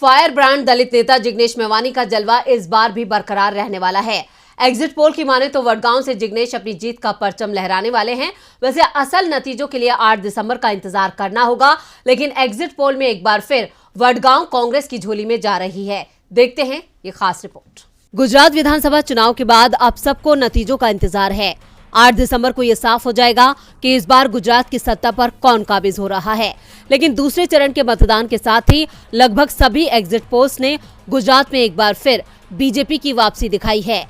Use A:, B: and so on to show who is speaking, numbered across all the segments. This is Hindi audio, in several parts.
A: फायर ब्रांड दलित नेता जिग्नेश मेवानी का जलवा इस बार भी बरकरार रहने वाला है। एग्जिट पोल की माने तो वडगांव से जिग्नेश अपनी जीत का परचम लहराने वाले हैं। वैसे असल नतीजों के लिए 8 दिसंबर का इंतजार करना होगा, लेकिन एग्जिट पोल में एक बार फिर वडगांव कांग्रेस की झोली में जा रही है। देखते हैं ये खास रिपोर्ट। गुजरात विधानसभा चुनाव के बाद अब सबको नतीजों का इंतजार है। 8 दिसंबर को यह साफ हो जाएगा कि इस बार गुजरात की सत्ता पर कौन काबिज हो रहा है। लेकिन दूसरे चरण के मतदान के साथ ही लगभग सभी एग्जिट पोल्स ने गुजरात में एक बार फिर बीजेपी की वापसी दिखाई है।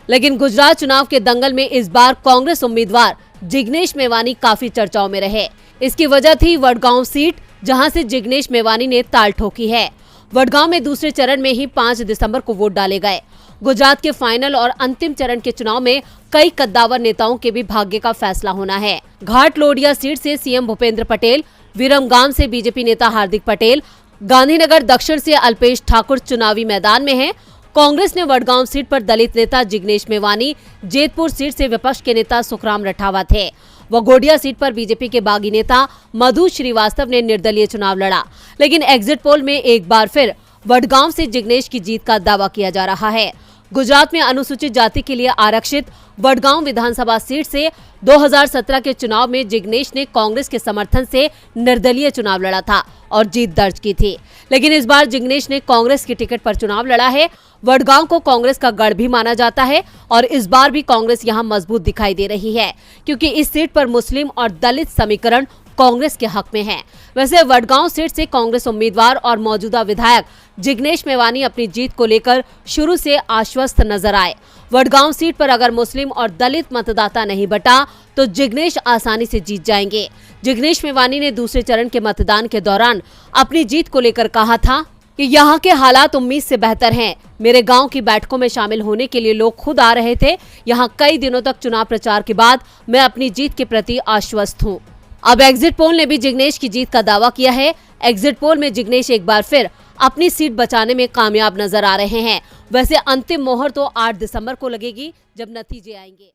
A: लेकिन गुजरात चुनाव के दंगल में इस बार कांग्रेस उम्मीदवार जिग्नेश मेवानी काफी चर्चाओं में रहे। इसकी वजह थी वडगांव सीट, जहां से जिग्नेश मेवानी ने ताल ठोकी है। वडगांव में दूसरे चरण में ही 5 दिसंबर को वोट डाले गए। गुजरात के फाइनल और अंतिम चरण के चुनाव में कई कद्दावर नेताओं के भी भाग्य का फैसला होना है। घाट लोडिया सीट से सीएम भूपेंद्र पटेल, विरमगाम से बीजेपी नेता हार्दिक पटेल, गांधीनगर दक्षिण से अल्पेश ठाकुर चुनावी मैदान में हैं। कांग्रेस ने वडगांव सीट पर दलित नेता जिग्नेश मेवानी, जेतपुर सीट से विपक्ष के नेता सुखराम रठावा थे। वघोडिया सीट पर बीजेपी के बागी नेता मधु श्रीवास्तव ने निर्दलीय चुनाव लड़ा। लेकिन एग्जिट पोल में एक बार फिर वडगांव से जिग्नेश की जीत का दावा किया जा रहा है। गुजरात में अनुसूचित जाति के लिए आरक्षित वडगांव विधानसभा सीट से 2017 के चुनाव में जिग्नेश ने कांग्रेस के समर्थन से निर्दलीय चुनाव लड़ा था और जीत दर्ज की थी। लेकिन इस बार जिग्नेश ने कांग्रेस की टिकट पर चुनाव लड़ा है। वडगांव को कांग्रेस का गढ़ भी माना जाता है और इस बार भी कांग्रेस यहां मजबूत दिखाई दे रही है, क्योंकि इस सीट पर मुस्लिम और दलित समीकरण कांग्रेस के हक में है। वैसे वडगांव सीट से कांग्रेस उम्मीदवार और मौजूदा विधायक जिग्नेश मेवानी अपनी जीत को लेकर शुरू से आश्वस्त नजर आए। वडगांव सीट पर अगर मुस्लिम और दलित मतदाता नहीं बटा तो जिग्नेश आसानी से जीत जाएंगे। जिग्नेश मेवानी ने दूसरे चरण के मतदान के दौरान अपनी जीत को लेकर कहा था कि यहाँ के हालात उम्मीद से बेहतर हैं। मेरे गांव की बैठकों में शामिल होने के लिए लोग खुद आ रहे थे। यहाँ कई दिनों तक चुनाव प्रचार के बाद मैं अपनी जीत के प्रति आश्वस्त हूँ। अब एग्जिट पोल ने भी जिग्नेश की जीत का दावा किया है। एग्जिट पोल में जिग्नेश एक बार फिर अपनी सीट बचाने में कामयाब नजर आ रहे हैं। वैसे अंतिम मोहर तो 8 दिसंबर को लगेगी, जब नतीजे आएंगे।